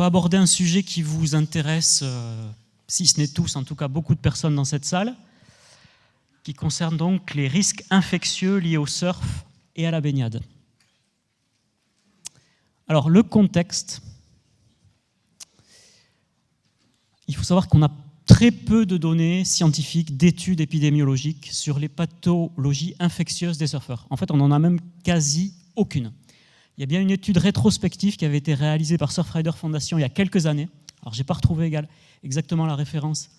va aborder un sujet qui vous intéresse, si ce n'est tous, en tout cas beaucoup de personnes dans cette salle, qui concerne donc les risques infectieux liés au surf et à la baignade. Alors, le contexte, il faut savoir qu'on a très peu de données scientifiques, d'études épidémiologiques sur les pathologies infectieuses des surfeurs. En fait, on n'en a même quasi aucune. Il y a bien une étude rétrospective qui avait été réalisée par Surfrider Foundation il y a quelques années. Alors, je n'ai pas retrouvé exactement la référence,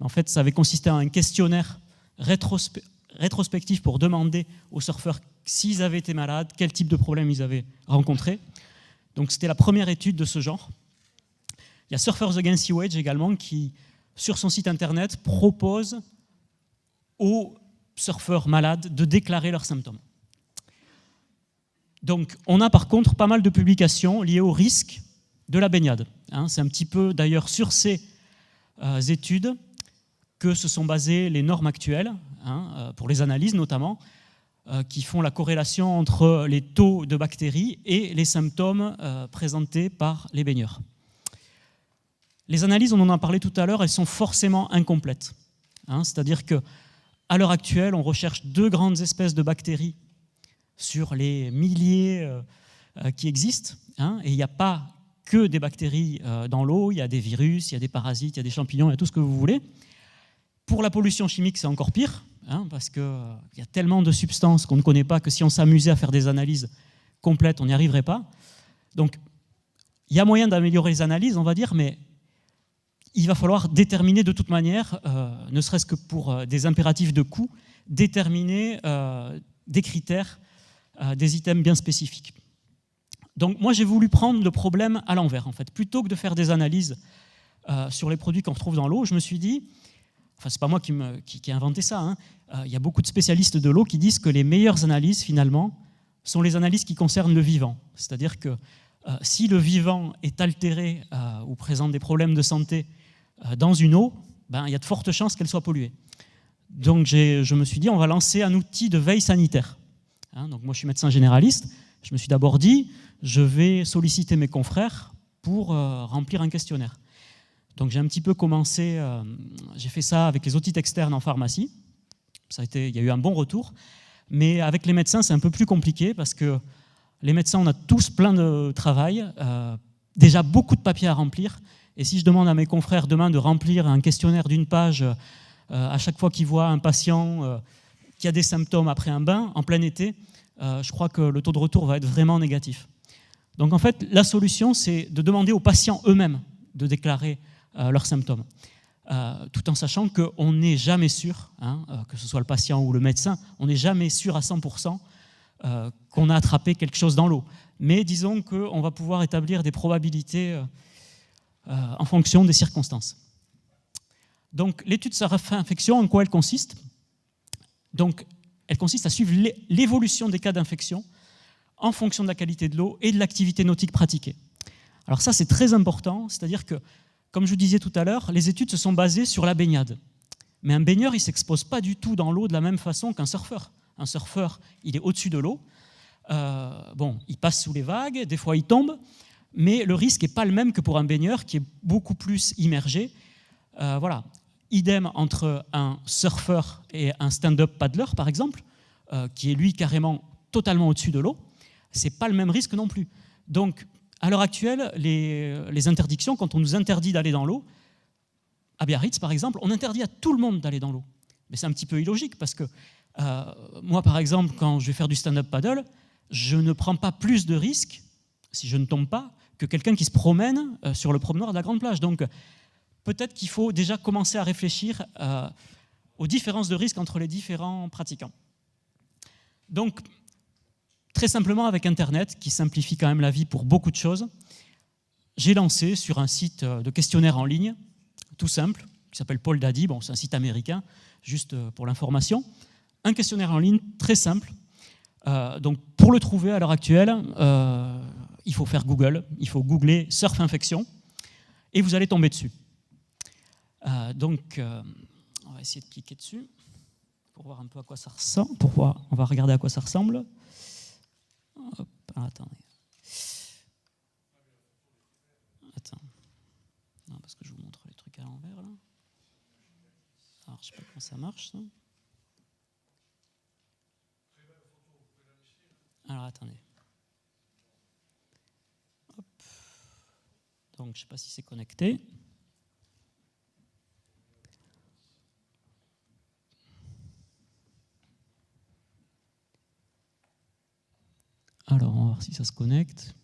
mais en fait, ça avait consisté en un questionnaire rétrospectif pour demander aux surfeurs s'ils avaient été malades, quel type de problème ils avaient rencontré. Donc, c'était la première étude de ce genre. Il y a Surfers Against Sewage également qui, sur son site internet, propose aux surfeurs malades de déclarer leurs symptômes. Donc, on a par contre pas mal de publications liées au risque de la baignade. C'est un petit peu d'ailleurs sur ces études que se sont basées les normes actuelles, pour les analyses notamment, qui font la corrélation entre les taux de bactéries et les symptômes présentés par les baigneurs. Les analyses, on en a parlé tout à l'heure, elles sont forcément incomplètes. C'est-à-dire qu'à l'heure actuelle, on recherche 2 grandes espèces de bactéries sur les milliers qui existent, et il n'y a pas que des bactéries dans l'eau, il y a des virus, il y a des parasites, il y a des champignons, il y a tout ce que vous voulez. Pour la pollution chimique, c'est encore pire, parce qu'il y a tellement de substances qu'on ne connaît pas que si on s'amusait à faire des analyses complètes, on n'y arriverait pas. Donc, il y a moyen d'améliorer les analyses, on va dire, mais il va falloir déterminer de toute manière, ne serait-ce que pour des impératifs de coût, déterminer des critères, des items bien spécifiques. Donc moi, j'ai voulu prendre le problème à l'envers, en fait. Plutôt que de faire des analyses sur les produits qu'on retrouve dans l'eau, je me suis dit, enfin, c'est pas moi qui ai inventé ça, il y a beaucoup de spécialistes de l'eau qui disent que les meilleures analyses, finalement, sont les analyses qui concernent le vivant. C'est-à-dire que si le vivant est altéré ou présente des problèmes de santé dans une eau, il y a de fortes chances qu'elle soit polluée. Donc je me suis dit, on va lancer un outil de veille sanitaire. Donc moi, je suis médecin généraliste. Je me suis d'abord dit, je vais solliciter mes confrères pour remplir un questionnaire. Donc j'ai un petit peu commencé, j'ai fait ça avec les audits externes en pharmacie. Il y a eu un bon retour. Mais avec les médecins, c'est un peu plus compliqué parce que les médecins, on a tous plein de travail, déjà beaucoup de papiers à remplir. Et si je demande à mes confrères demain de remplir un questionnaire d'une page à chaque fois qu'ils voient un patient qui a des symptômes après un bain, en plein été, je crois que le taux de retour va être vraiment négatif. Donc en fait, la solution, c'est de demander aux patients eux-mêmes de déclarer leurs symptômes, tout en sachant qu'on n'est jamais sûr, que ce soit le patient ou le médecin, on n'est jamais sûr à 100% qu'on a attrapé quelque chose dans l'eau. Mais disons qu'on va pouvoir établir des probabilités en fonction des circonstances. Donc l'étude surf-infection, en quoi elle consiste? Donc, elle consiste à suivre l'évolution des cas d'infection en fonction de la qualité de l'eau et de l'activité nautique pratiquée. Alors ça, c'est très important, c'est-à-dire que, comme je vous disais tout à l'heure, les études se sont basées sur la baignade. Mais un baigneur, il ne s'expose pas du tout dans l'eau de la même façon qu'un surfeur. Un surfeur, il est au-dessus de l'eau, il passe sous les vagues, des fois il tombe, mais le risque n'est pas le même que pour un baigneur qui est beaucoup plus immergé. Voilà. Idem entre un surfeur et un stand-up paddler, par exemple, qui est lui carrément totalement au-dessus de l'eau. Ce n'est pas le même risque non plus. Donc, à l'heure actuelle, les interdictions, quand on nous interdit d'aller dans l'eau, à Biarritz, par exemple, on interdit à tout le monde d'aller dans l'eau. Mais c'est un petit peu illogique parce que moi, par exemple, quand je vais faire du stand-up paddle, je ne prends pas plus de risques, si je ne tombe pas, que quelqu'un qui se promène sur le promenoir de la Grande Plage. Donc, peut-être qu'il faut déjà commencer à réfléchir aux différences de risques entre les différents pratiquants. Donc, très simplement, avec Internet, qui simplifie quand même la vie pour beaucoup de choses, j'ai lancé sur un site de questionnaire en ligne, tout simple, qui s'appelle Paul Daddy, c'est un site américain, juste pour l'information, un questionnaire en ligne très simple. Donc, pour le trouver à l'heure actuelle, il faut faire Google, il faut googler surf infection, et vous allez tomber dessus. Donc, on va essayer de cliquer dessus pour voir un peu à quoi ça ressemble. On va regarder à quoi ça ressemble. Hop, attendez. Attends. Non, parce que je vous montre les trucs à l'envers, là. Alors, je sais pas comment ça marche, ça. Alors, attendez. Hop. Donc, je sais pas si c'est connecté. Alors, on va voir si ça se connecte.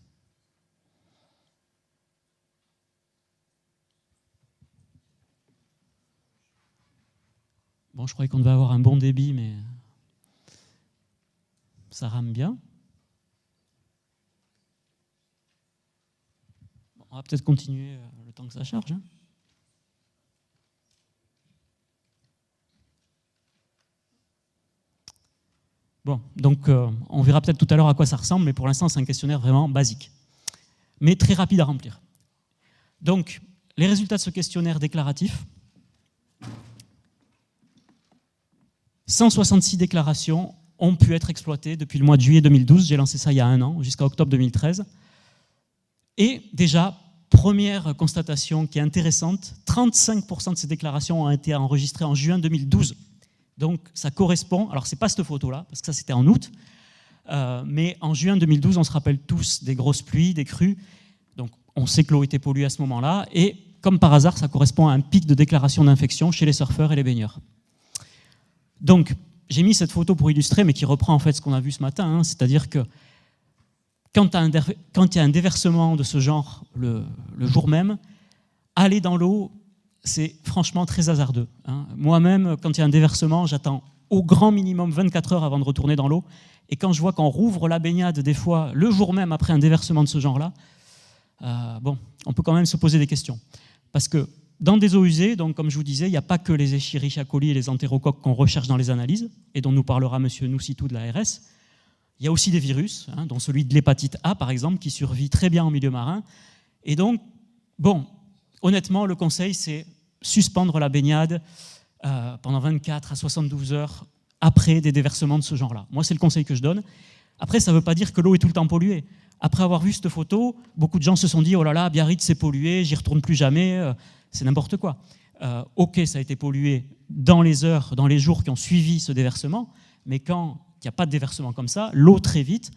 Bon, je croyais qu'on devait avoir un bon débit, mais ça rame bien. Bon, on va peut-être continuer le temps que ça charge. Hein. Bon, donc on verra peut-être tout à l'heure à quoi ça ressemble, mais pour l'instant, c'est un questionnaire vraiment basique, mais très rapide à remplir. Donc, les résultats de ce questionnaire déclaratif. 166 déclarations ont pu être exploitées depuis le mois de juillet 2012, j'ai lancé ça il y a 1 an, jusqu'à octobre 2013. Et déjà, première constatation qui est intéressante, 35% de ces déclarations ont été enregistrées en juin 2012. Donc ça correspond, alors c'est pas cette photo-là, parce que ça c'était en août, mais en juin 2012, on se rappelle tous des grosses pluies, des crues, donc on sait que l'eau était polluée à ce moment-là, et comme par hasard, ça correspond à un pic de déclaration d'infection chez les surfeurs et les baigneurs. Donc, j'ai mis cette photo pour illustrer, mais qui reprend en fait ce qu'on a vu ce matin, hein, c'est-à-dire que quand il y a un déversement de ce genre le jour même, aller dans l'eau, c'est franchement très hasardeux. Hein. Moi-même, quand il y a un déversement, j'attends au grand minimum 24 heures avant de retourner dans l'eau, et quand je vois qu'on rouvre la baignade des fois le jour même après un déversement de ce genre-là, bon, on peut quand même se poser des questions. Parce que dans des eaux usées, donc, comme je vous disais, il n'y a pas que les Escherichia coli et les entérocoques qu'on recherche dans les analyses, et dont nous parlera M. Noussitou de l'ARS. Il y a aussi des virus, hein, dont celui de l'hépatite A, par exemple, qui survit très bien en milieu marin. Et donc, bon, honnêtement, le conseil, c'est suspendre la baignade pendant 24 à 72 heures après des déversements de ce genre-là. Moi, c'est le conseil que je donne. Après, ça ne veut pas dire que l'eau est tout le temps polluée. Après avoir vu cette photo, beaucoup de gens se sont dit « Oh là là, Biarritz, c'est pollué, j'y retourne plus jamais. » C'est n'importe quoi. Ok, ça a été pollué dans les heures, dans les jours qui ont suivi ce déversement, mais quand il n'y a pas de déversement comme ça, l'eau très vite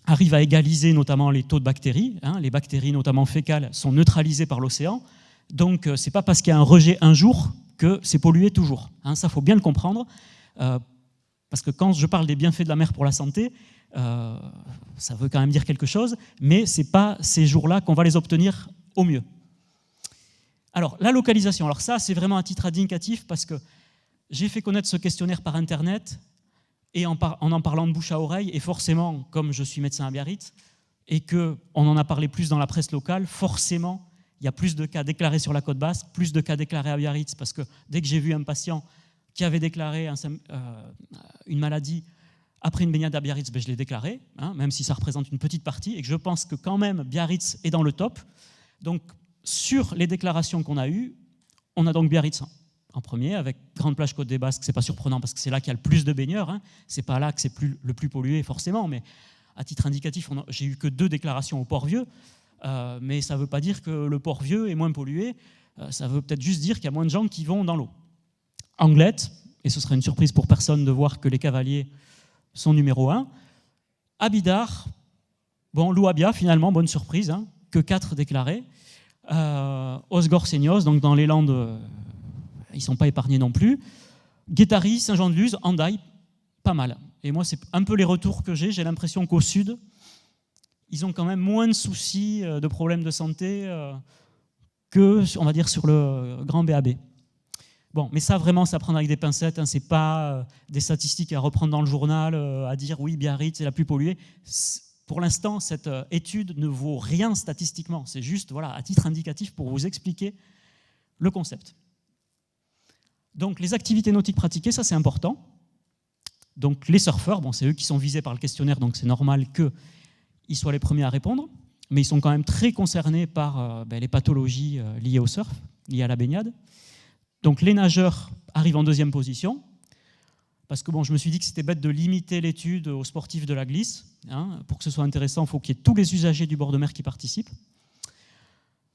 arrive à égaliser notamment les taux de bactéries. Hein, les bactéries, notamment fécales, sont neutralisées par l'océan. Donc, ce n'est pas parce qu'il y a un rejet un jour que c'est pollué toujours. Hein, ça, il faut bien le comprendre. Parce que quand je parle des bienfaits de la mer pour la santé, ça veut quand même dire quelque chose, mais ce n'est pas ces jours-là qu'on va les obtenir au mieux. Alors, la localisation, alors ça, c'est vraiment un titre indicatif parce que j'ai fait connaître ce questionnaire par Internet et en parlant de bouche à oreille, et forcément, comme je suis médecin à Biarritz, et qu'on en a parlé plus dans la presse locale, forcément, il y a plus de cas déclarés sur la côte basque, plus de cas déclarés à Biarritz, parce que dès que j'ai vu un patient qui avait déclaré une maladie après une baignade à Biarritz, ben je l'ai déclaré, hein, même si ça représente une petite partie, et que je pense que quand même Biarritz est dans le top. Donc, sur les déclarations qu'on a eues, on a donc Biarritz en premier, avec Grande Plage Côte des Basques. C'est pas surprenant parce que c'est là qu'il y a le plus de baigneurs. Hein. C'est pas là que c'est le plus pollué forcément, mais à titre indicatif, j'ai eu que 2 déclarations au Port-Vieux, mais ça veut pas dire que le Port-Vieux est moins pollué. Ça veut peut-être juste dire qu'il y a moins de gens qui vont dans l'eau. Anglette, et ce serait une surprise pour personne de voir que les Cavaliers sont numéro 1. Abidar, bon, Louabia finalement, bonne surprise, hein, que 4 déclarés. Osgore-Seignos, donc dans les Landes, ils ne sont pas épargnés non plus. Guétari, Saint-Jean-de-Luz, Hendaye, pas mal. Et moi, c'est un peu les retours que j'ai l'impression qu'au sud, ils ont quand même moins de soucis, de problèmes de santé que, on va dire, sur le grand BAB. Bon, mais ça, vraiment, ça prendre avec des pincettes. Hein, ce n'est pas des statistiques à reprendre dans le journal, à dire oui, Biarritz est la plus polluée. Pour l'instant, cette étude ne vaut rien statistiquement. C'est juste, voilà, à titre indicatif pour vous expliquer le concept. Donc, les activités nautiques pratiquées, ça, c'est important. Donc, les surfeurs, bon, c'est eux qui sont visés par le questionnaire, donc c'est normal qu'ils soient les premiers à répondre. Mais ils sont quand même très concernés par les pathologies liées au surf, liées à la baignade. Donc, les nageurs arrivent en 2e position. parce que bon, je me suis dit que c'était bête de limiter l'étude aux sportifs de la glisse. Hein. Pour que ce soit intéressant, il faut qu'il y ait tous les usagers du bord de mer qui participent.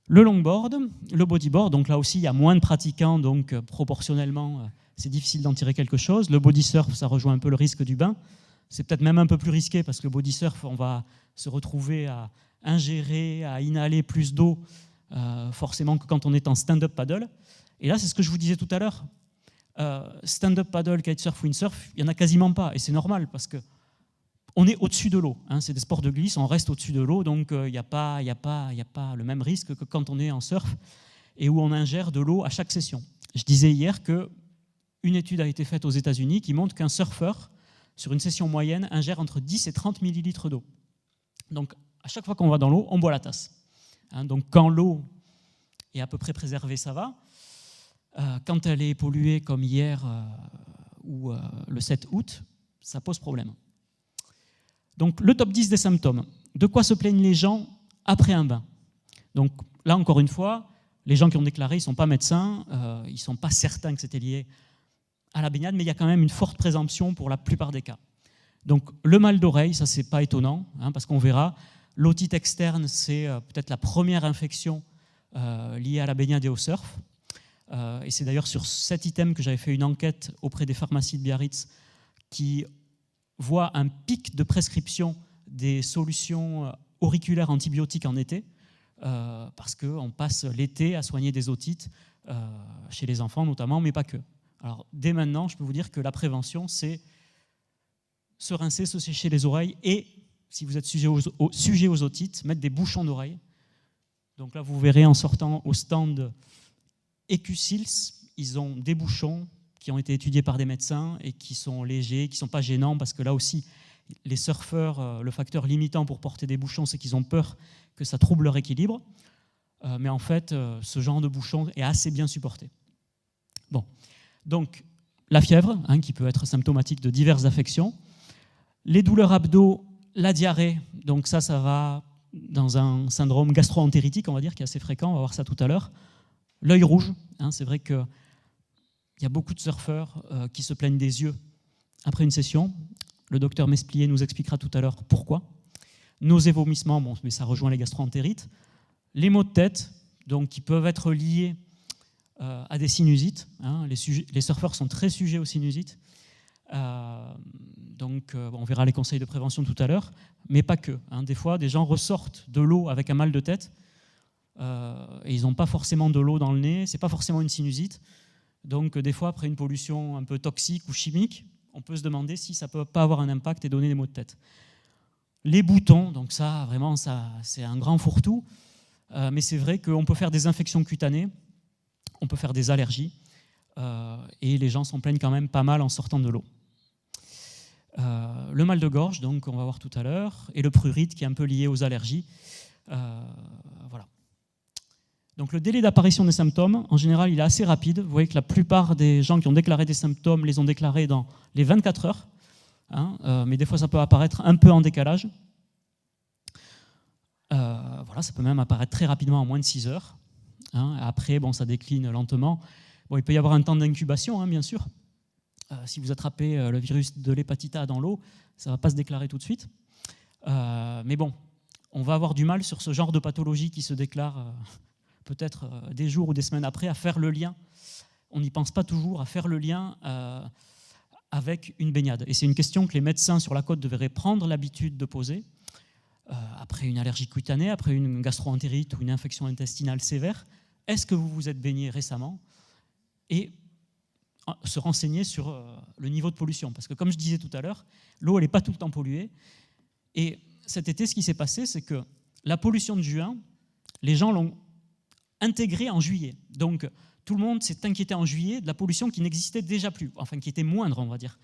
Le longboard, le bodyboard, donc là aussi il y a moins de pratiquants, donc proportionnellement c'est difficile d'en tirer quelque chose. Le body surf, ça rejoint un peu le risque du bain. C'est peut-être même un peu plus risqué parce que le body surf, on va se retrouver à ingérer, à inhaler plus d'eau forcément que quand on est en stand-up paddle. Et là, c'est ce que je vous disais tout à l'heure. Stand-up paddle, kitesurf, windsurf, il n'y en a quasiment pas. Et c'est normal parce qu'on est au-dessus de l'eau. Hein, c'est des sports de glisse, on reste au-dessus de l'eau, donc il n'y a pas le même risque que quand on est en surf et où on ingère de l'eau à chaque session. Je disais hier qu'une étude a été faite aux États-Unis qui montre qu'un surfeur, sur une session moyenne, ingère entre 10 et 30 millilitres d'eau. Donc, à chaque fois qu'on va dans l'eau, on boit la tasse. Hein, donc, quand l'eau est à peu près préservée, ça va. Quand elle est polluée, comme hier ou le 7 août, ça pose problème. Donc, le top 10 des symptômes. De quoi se plaignent les gens après un bain? Donc, là, encore une fois, les gens qui ont déclaré, ils ne sont pas médecins, ils ne sont pas certains que c'était lié à la baignade, mais il y a quand même une forte présomption pour la plupart des cas. Donc, le mal d'oreille, ça, c'est pas étonnant, hein, parce qu'on verra, l'otite externe, c'est peut-être la première infection liée à la baignade et au surf. Et c'est d'ailleurs sur cet item que j'avais fait une enquête auprès des pharmacies de Biarritz qui voient un pic de prescription des solutions auriculaires antibiotiques en été, parce qu'on passe l'été à soigner des otites, chez les enfants notamment, mais pas que. Alors, dès maintenant, je peux vous dire que la prévention, c'est se rincer, se sécher les oreilles et, si vous êtes sujet aux otites, mettre des bouchons d'oreille. Donc là, vous verrez en sortant au stand EcuSils, ils ont des bouchons qui ont été étudiés par des médecins et qui sont légers, qui ne sont pas gênants, parce que là aussi, les surfeurs, le facteur limitant pour porter des bouchons, c'est qu'ils ont peur que ça trouble leur équilibre. Mais en fait, ce genre de bouchon est assez bien supporté. Bon. Donc, la fièvre, hein, qui peut être symptomatique de diverses affections. Les douleurs abdos, la diarrhée, donc ça va dans un syndrome gastro-entéritique, on va dire, qui est assez fréquent, on va voir ça tout à l'heure. L'œil rouge, hein, c'est vrai qu'il y a beaucoup de surfeurs qui se plaignent des yeux après une session. Le docteur Mesplier nous expliquera tout à l'heure pourquoi. Nausées, vomissements, bon, mais ça rejoint les gastro-entérites. Les maux de tête, donc, qui peuvent être liés à des sinusites. Hein. Les surfeurs sont très sujets aux sinusites. Donc, on verra les conseils de prévention tout à l'heure, mais pas que. Hein. Des fois, des gens ressortent de l'eau avec un mal de tête et ils n'ont pas forcément de l'eau dans le nez, c'est pas forcément une sinusite. Donc, des fois, après une pollution un peu toxique ou chimique, on peut se demander si ça ne peut pas avoir un impact et donner des maux de tête. Les boutons, donc ça, vraiment, ça, c'est un grand fourre-tout, mais c'est vrai qu'on peut faire des infections cutanées, on peut faire des allergies, et les gens s'en plaignent quand même pas mal en sortant de l'eau. Le mal de gorge, donc on va voir tout à l'heure, et le prurite qui est un peu lié aux allergies. Voilà. Donc le délai d'apparition des symptômes, en général, il est assez rapide. Vous voyez que la plupart des gens qui ont déclaré des symptômes les ont déclarés dans les 24 heures, hein, mais des fois ça peut apparaître un peu en décalage. Voilà, ça peut même apparaître très rapidement en moins de 6 heures. Hein. Après, bon, ça décline lentement. Bon, il peut y avoir un temps d'incubation, hein, bien sûr. Si vous attrapez le virus de l'hépatite A dans l'eau, ça ne va pas se déclarer tout de suite. Mais bon, on va avoir du mal sur ce genre de pathologie qui se déclare peut-être des jours ou des semaines après à faire le lien. On n'y pense pas toujours à faire le lien avec une baignade. Et c'est une question que les médecins sur la côte devraient prendre l'habitude de poser. Après une allergie cutanée, après une gastro-entérite ou une infection intestinale sévère, est-ce que vous vous êtes baigné récemment? Et se renseigner sur le niveau de pollution. Parce que comme je disais tout à l'heure, l'eau, elle n'est pas tout le temps polluée. Et cet été, ce qui s'est passé, c'est que la pollution de juin, les gens l'ont intégrée en juillet. Donc, tout le monde s'est inquiété en juillet de la pollution qui n'existait déjà plus, enfin qui était moindre, on va dire.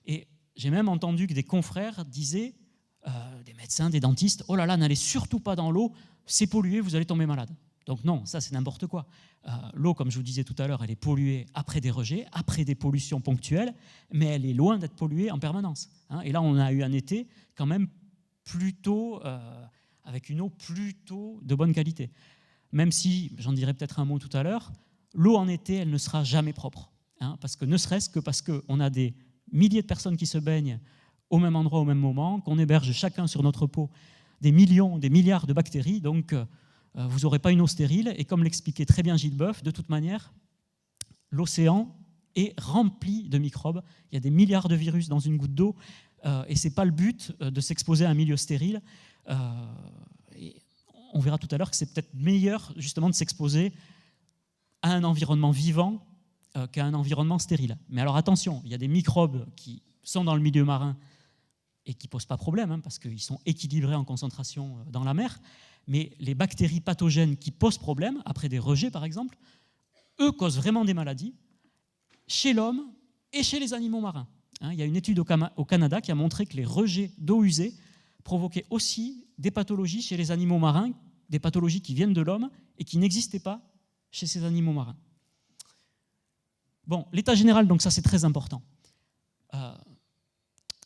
Et j'ai même entendu que des confrères disaient, des médecins, des dentistes, « Oh là là, n'allez surtout pas dans l'eau, c'est pollué, vous allez tomber malade. » Donc non, ça c'est n'importe quoi. L'eau, comme je vous disais tout à l'heure, elle est polluée après des rejets, après des pollutions ponctuelles, mais elle est loin d'être polluée en permanence. Hein. Et là, on a eu un été quand même plutôt, avec une eau plutôt de bonne qualité. Même si, j'en dirai peut-être un mot tout à l'heure, l'eau en été, elle ne sera jamais propre. Hein, parce que ne serait-ce que parce qu'on a des milliers de personnes qui se baignent au même endroit, au même moment, qu'on héberge chacun sur notre peau des millions, des milliards de bactéries, donc vous n'aurez pas une eau stérile. Et comme l'expliquait très bien Gilles Boeuf, de toute manière, l'océan est rempli de microbes. Il y a des milliards de virus dans une goutte d'eau, et ce n'est pas le but de s'exposer à un milieu stérile. Et on verra tout à l'heure que c'est peut-être meilleur justement de s'exposer à un environnement vivant qu'à un environnement stérile. Mais alors attention, il y a des microbes qui sont dans le milieu marin et qui ne posent pas problème, hein, parce qu'ils sont équilibrés en concentration dans la mer, mais les bactéries pathogènes qui posent problème, après des rejets par exemple, eux causent vraiment des maladies chez l'homme et chez les animaux marins. Hein, il y a une étude au Canada qui a montré que les rejets d'eau usée provoquaient aussi des pathologies chez les animaux marins, des pathologies qui viennent de l'homme et qui n'existaient pas chez ces animaux marins. Bon, l'état général, donc ça c'est très important.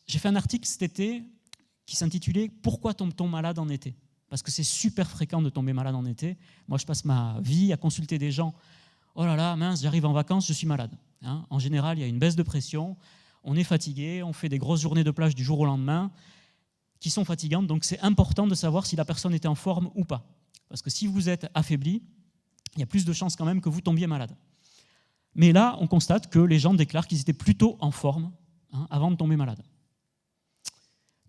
J'ai fait un article cet été qui s'intitulait « Pourquoi tombe-t-on malade en été ?» Parce que c'est super fréquent de tomber malade en été. Moi, je passe ma vie à consulter des gens. « Oh là là, mince, j'arrive en vacances, je suis malade. » Hein, en général, il y a une baisse de pression, on est fatigué, on fait des grosses journées de plage du jour au lendemain qui sont fatigantes. Donc c'est important de savoir si la personne était en forme ou pas. Parce que si vous êtes affaibli, il y a plus de chances quand même que vous tombiez malade. Mais là, on constate que les gens déclarent qu'ils étaient plutôt en forme, hein, avant de tomber malade.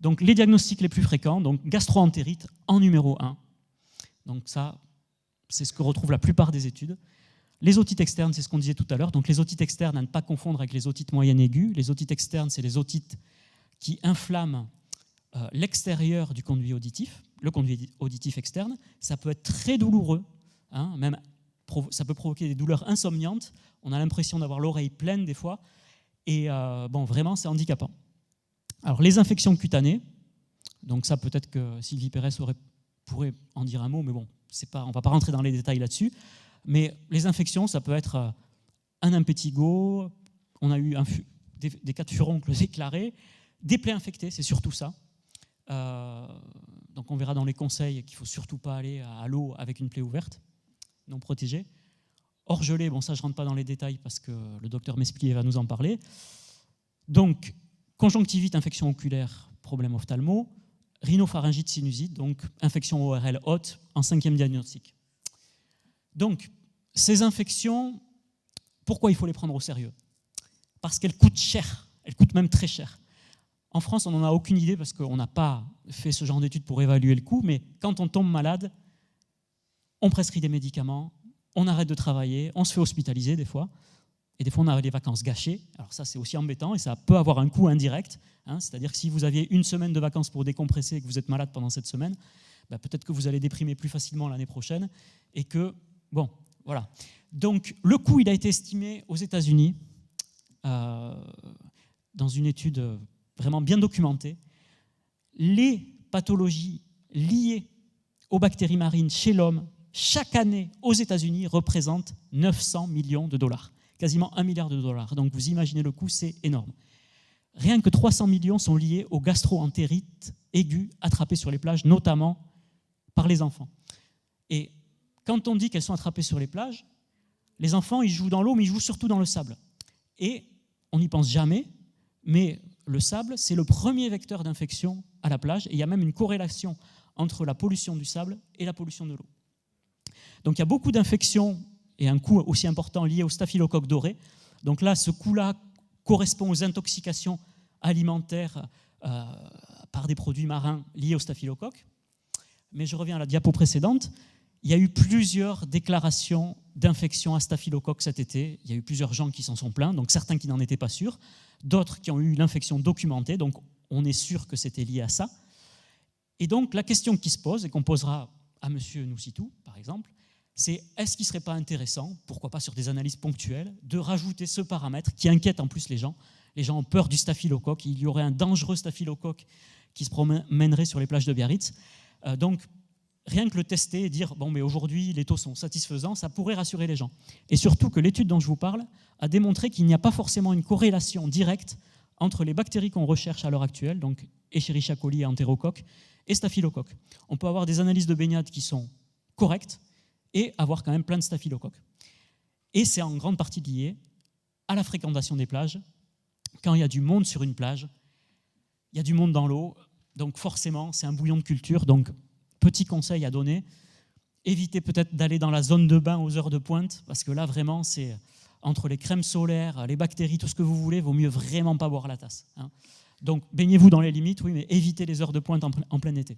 Donc les diagnostics les plus fréquents, donc gastro-entérite en numéro 1. Donc ça, c'est ce que retrouvent la plupart des études. Les otites externes, c'est ce qu'on disait tout à l'heure. Donc les otites externes, à ne pas confondre avec les otites moyennes aiguës. Les otites externes, c'est les otites qui inflamment l'extérieur du conduit auditif, le conduit auditif externe. Ça peut être très douloureux, hein, même ça peut provoquer des douleurs insomniantes. On a l'impression d'avoir l'oreille pleine des fois. Et bon, vraiment, c'est handicapant. Alors, les infections cutanées, donc ça, peut-être que Sylvie Pérez pourrait en dire un mot, mais bon, on ne va pas rentrer dans les détails là-dessus. Mais les infections, ça peut être un impétigo, on a eu des cas de furoncles déclarés, des plaies infectées, c'est surtout ça. Donc on verra dans les conseils qu'il ne faut surtout pas aller à l'eau avec une plaie ouverte, non protégée. Orgelée, bon ça je ne rentre pas dans les détails parce que le docteur Mesplier va nous en parler. Donc, conjonctivite, infection oculaire, problème ophtalmo, rhinopharyngite, sinusite, donc infection ORL haute en 5e diagnostic. Donc, ces infections, pourquoi il faut les prendre au sérieux? Parce qu'elles coûtent cher, elles coûtent même très cher. En France, on n'en a aucune idée parce qu'on n'a pas fait ce genre d'études pour évaluer le coût, mais quand on tombe malade, on prescrit des médicaments, on arrête de travailler, on se fait hospitaliser des fois, et des fois on a les vacances gâchées. Alors ça, c'est aussi embêtant et ça peut avoir un coût indirect, hein, c'est-à-dire que si vous aviez une semaine de vacances pour décompresser et que vous êtes malade pendant cette semaine, bah, peut-être que vous allez déprimer plus facilement l'année prochaine et que, bon, voilà. Donc le coût, il a été estimé aux États-Unis dans une étude vraiment bien documentée. Les pathologies liées aux bactéries marines chez l'homme, chaque année aux États-Unis, représentent 900 millions de dollars, quasiment 1 milliard de dollars. Donc vous imaginez le coût, c'est énorme. Rien que 300 millions sont liés aux gastro-entérites aiguës attrapées sur les plages, notamment par les enfants. Et quand on dit qu'elles sont attrapées sur les plages, les enfants, ils jouent dans l'eau, mais ils jouent surtout dans le sable. Et on n'y pense jamais, mais le sable, c'est le premier vecteur d'infection à la plage, et il y a même une corrélation entre la pollution du sable et la pollution de l'eau. Donc il y a beaucoup d'infections et un coût aussi important lié au staphylocoque doré. Donc là, ce coût-là correspond aux intoxications alimentaires par des produits marins liés au staphylocoque. Mais je reviens à la diapo précédente. Il y a eu plusieurs déclarations d'infection à staphylocoque cet été. Il y a eu plusieurs gens qui s'en sont plaints, donc certains qui n'en étaient pas sûrs, d'autres qui ont eu l'infection documentée, donc on est sûr que c'était lié à ça. Et donc la question qui se pose, et qu'on posera à M. Noussitou, par exemple, c'est est-ce qu'il ne serait pas intéressant, pourquoi pas sur des analyses ponctuelles, de rajouter ce paramètre qui inquiète en plus les gens. Les gens ont peur du staphylocoque, il y aurait un dangereux staphylocoque qui se promènerait sur les plages de Biarritz. Donc, rien que le tester et dire bon, mais aujourd'hui les taux sont satisfaisants, ça pourrait rassurer les gens. Et surtout que l'étude dont je vous parle a démontré qu'il n'y a pas forcément une corrélation directe entre les bactéries qu'on recherche à l'heure actuelle, donc Escherichia coli et Enterocoque, et staphylocoque. On peut avoir des analyses de baignade qui sont correctes et avoir quand même plein de staphylocoques. Et c'est en grande partie lié à la fréquentation des plages quand il y a du monde sur une plage, il y a du monde dans l'eau, donc forcément, c'est un bouillon de culture. Donc, petit conseil à donner, évitez peut-être d'aller dans la zone de bain aux heures de pointe, parce que là, vraiment, c'est entre les crèmes solaires, les bactéries, tout ce que vous voulez, il vaut mieux vraiment pas boire la tasse. Hein. Donc, baignez-vous dans les limites, oui, mais évitez les heures de pointe en plein été.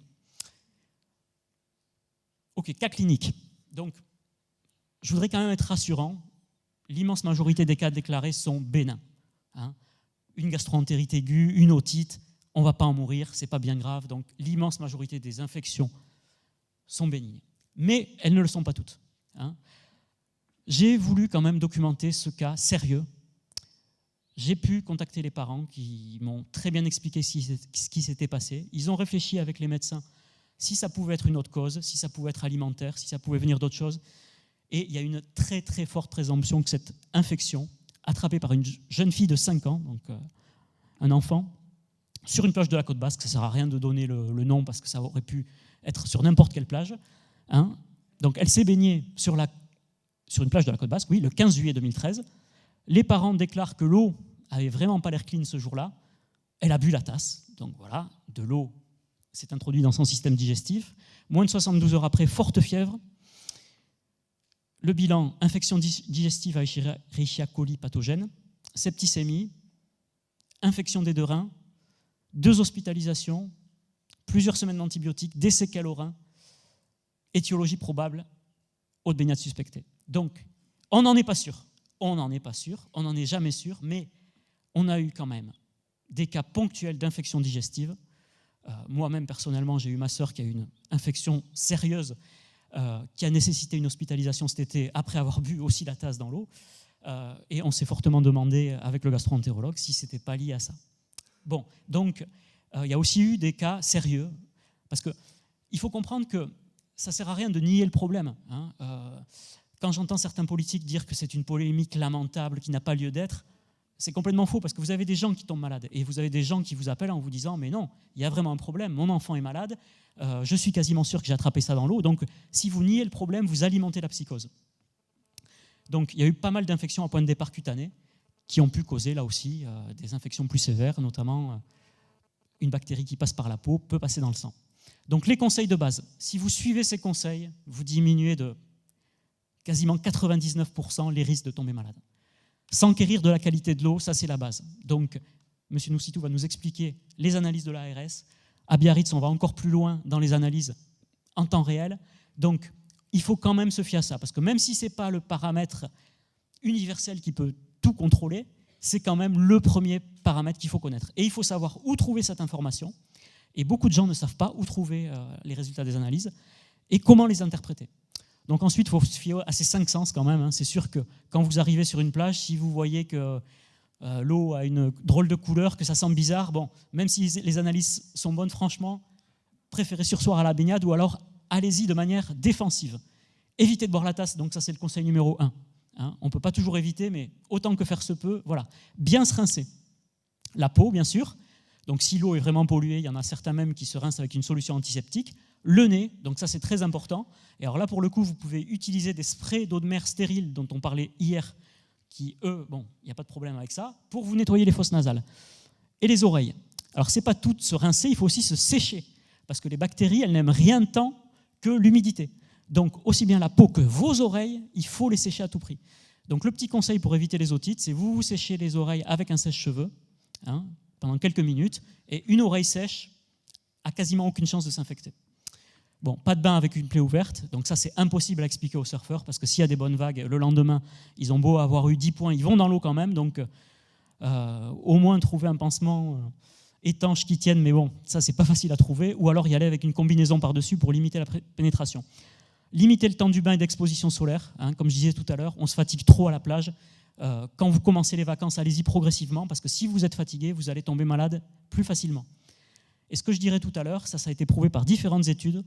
Ok, cas clinique. Donc, je voudrais quand même être rassurant. L'immense majorité des cas déclarés sont bénins. Hein. Une gastroentérite aiguë, une otite, on ne va pas en mourir, ce n'est pas bien grave. Donc, l'immense majorité des infections sont bénignes. Mais elles ne le sont pas toutes. Hein. J'ai voulu quand même documenter ce cas sérieux. J'ai pu contacter les parents qui m'ont très bien expliqué ce qui s'était passé. Ils ont réfléchi avec les médecins si ça pouvait être une autre cause, si ça pouvait être alimentaire, si ça pouvait venir d'autres choses. Et il y a une très très forte présomption que cette infection, attrapée par une jeune fille de 5 ans, donc un enfant, sur une plage de la côte basque, ça ne sert à rien de donner le nom parce que ça aurait pu être sur n'importe quelle plage. Hein. Donc elle s'est baignée sur une plage de la côte basque, oui, le 15 juillet 2013. Les parents déclarent que l'eau avait vraiment pas l'air clean ce jour-là. Elle a bu la tasse, donc voilà, de l'eau s'est introduite dans son système digestif. Moins de 72 heures après, forte fièvre. Le bilan, infection digestive à Escherichia coli pathogène, septicémie, infection des deux reins, 2 hospitalisations, plusieurs semaines d'antibiotiques, des séquelles au rein, étiologie probable, eau de baignade suspectée. Donc, on n'en est pas sûr. On n'en est pas sûr, on n'en est jamais sûr, mais on a eu quand même des cas ponctuels d'infection digestive. Moi-même, personnellement, j'ai eu ma sœur qui a eu une infection sérieuse qui a nécessité une hospitalisation cet été après avoir bu aussi la tasse dans l'eau. Et on s'est fortement demandé avec le gastro-entérologue si ce n'était pas lié à ça. Bon, donc, il y a aussi eu des cas sérieux, parce qu'il faut comprendre que ça ne sert à rien de nier le problème. Hein. Quand j'entends certains politiques dire que c'est une polémique lamentable qui n'a pas lieu d'être, c'est complètement faux, parce que vous avez des gens qui tombent malades, et vous avez des gens qui vous appellent en vous disant « mais non, il y a vraiment un problème, mon enfant est malade, je suis quasiment sûr que j'ai attrapé ça dans l'eau », donc si vous niez le problème, vous alimentez la psychose. Donc il y a eu pas mal d'infections à point de départ cutané, qui ont pu causer là aussi des infections plus sévères, notamment une bactérie qui passe par la peau peut passer dans le sang. Donc les conseils de base, si vous suivez ces conseils, vous diminuez de quasiment 99% les risques de tomber malade. S'enquérir de la qualité de l'eau, ça c'est la base. Donc, M. Noussitou va nous expliquer les analyses de l'ARS. À Biarritz, on va encore plus loin dans les analyses en temps réel. Donc, il faut quand même se fier à ça, parce que même si ce n'est pas le paramètre universel qui peut tout contrôler, c'est quand même le premier paramètre qu'il faut connaître. Et il faut savoir où trouver cette information. Et beaucoup de gens ne savent pas où trouver les résultats des analyses et comment les interpréter. Donc ensuite, il faut se fier à ces 5 sens quand même. Hein. C'est sûr que quand vous arrivez sur une plage, si vous voyez que l'eau a une drôle de couleur, que ça sent bizarre, bon, même si les analyses sont bonnes, franchement, préférez sursoir à la baignade ou alors allez-y de manière défensive. Évitez de boire la tasse, donc ça c'est le conseil numéro 1. Hein. On ne peut pas toujours éviter, mais autant que faire se peut, voilà. Bien se rincer. La peau, bien sûr. Donc si l'eau est vraiment polluée, il y en a certains même qui se rincent avec une solution antiseptique. Le nez, donc ça c'est très important. Et alors là pour le coup, vous pouvez utiliser des sprays d'eau de mer stériles dont on parlait hier, qui eux, bon, il n'y a pas de problème avec ça, pour vous nettoyer les fosses nasales. Et les oreilles. Alors c'est pas tout se rincer, il faut aussi se sécher, parce que les bactéries, elles n'aiment rien tant que l'humidité. Donc aussi bien la peau que vos oreilles, il faut les sécher à tout prix. Donc le petit conseil pour éviter les otites, c'est vous séchez les oreilles avec un sèche-cheveux, hein, pendant quelques minutes, et une oreille sèche a quasiment aucune chance de s'infecter. Bon, pas de bain avec une plaie ouverte, donc ça c'est impossible à expliquer aux surfeurs, parce que s'il y a des bonnes vagues, le lendemain, ils ont beau avoir eu 10 points, ils vont dans l'eau quand même, donc au moins trouver un pansement étanche qui tienne, mais bon, ça c'est pas facile à trouver, ou alors y aller avec une combinaison par-dessus pour limiter la pénétration. Limiter le temps du bain et d'exposition solaire, hein, comme je disais tout à l'heure, on se fatigue trop à la plage. Quand vous commencez les vacances, allez-y progressivement, parce que si vous êtes fatigué, vous allez tomber malade plus facilement. Et ce que je dirais tout à l'heure, ça a été prouvé par différentes études,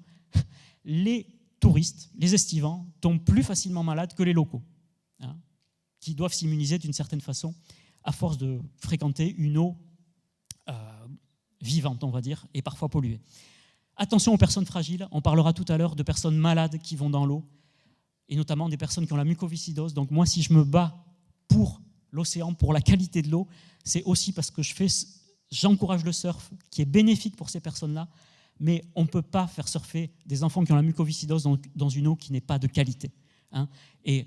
les touristes, les estivants, tombent plus facilement malades que les locaux, hein, qui doivent s'immuniser d'une certaine façon à force de fréquenter une eau vivante, on va dire, et parfois polluée. Attention aux personnes fragiles, on parlera tout à l'heure de personnes malades qui vont dans l'eau, et notamment des personnes qui ont la mucoviscidose. Donc moi, si je me bats pour l'océan pour la qualité de l'eau, c'est aussi parce que j'encourage le surf qui est bénéfique pour ces personnes-là, mais on ne peut pas faire surfer des enfants qui ont la mucoviscidose dans une eau qui n'est pas de qualité. Hein. Et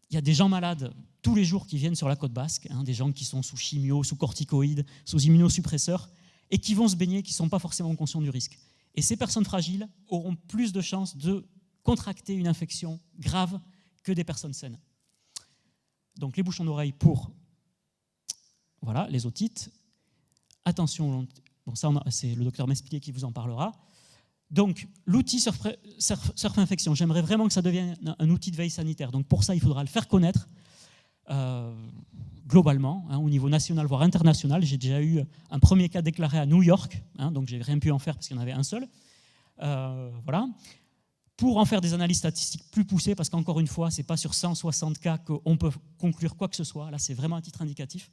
il y a des gens malades tous les jours qui viennent sur la côte basque, hein, des gens qui sont sous chimio, sous corticoïdes, sous immunosuppresseurs, et qui vont se baigner, qui ne sont pas forcément conscients du risque. Et ces personnes fragiles auront plus de chances de contracter une infection grave que des personnes saines. Donc les bouchons d'oreille pour les otites. Attention, bon, ça c'est le docteur Mesplier qui vous en parlera. Donc l'outil Surf Infection, j'aimerais vraiment que ça devienne un outil de veille sanitaire. Donc pour ça, il faudra le faire connaître globalement, hein, au niveau national, voire international. J'ai déjà eu un premier cas déclaré à New York, hein, donc j'ai rien pu en faire parce qu'il y en avait un seul. Voilà. Pour en faire des analyses statistiques plus poussées, parce qu'encore une fois, ce n'est pas sur 160 cas qu'on peut conclure quoi que ce soit. Là, c'est vraiment un titre indicatif.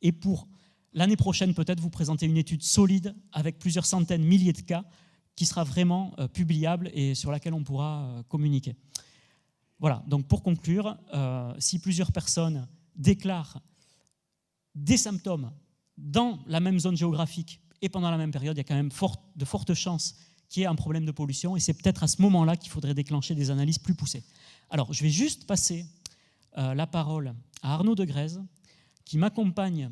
Et pour l'année prochaine, peut-être, vous présenter une étude solide avec plusieurs centaines, milliers de cas qui sera vraiment publiable et sur laquelle on pourra communiquer. Voilà, donc pour conclure, si plusieurs personnes déclarent des symptômes dans la même zone géographique et pendant la même période, il y a quand même de fortes chances qu'il y ait un problème de pollution, et c'est peut-être à ce moment-là qu'il faudrait déclencher des analyses plus poussées. Alors, je vais juste passer la parole à Arnaud Degrèze, qui m'accompagne.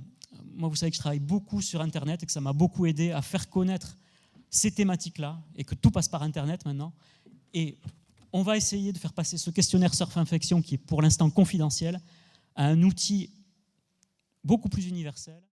Moi, vous savez que je travaille beaucoup sur Internet et que ça m'a beaucoup aidé à faire connaître ces thématiques-là, et que tout passe par Internet maintenant. Et on va essayer de faire passer ce questionnaire Surf Infection, qui est pour l'instant confidentiel, à un outil beaucoup plus universel.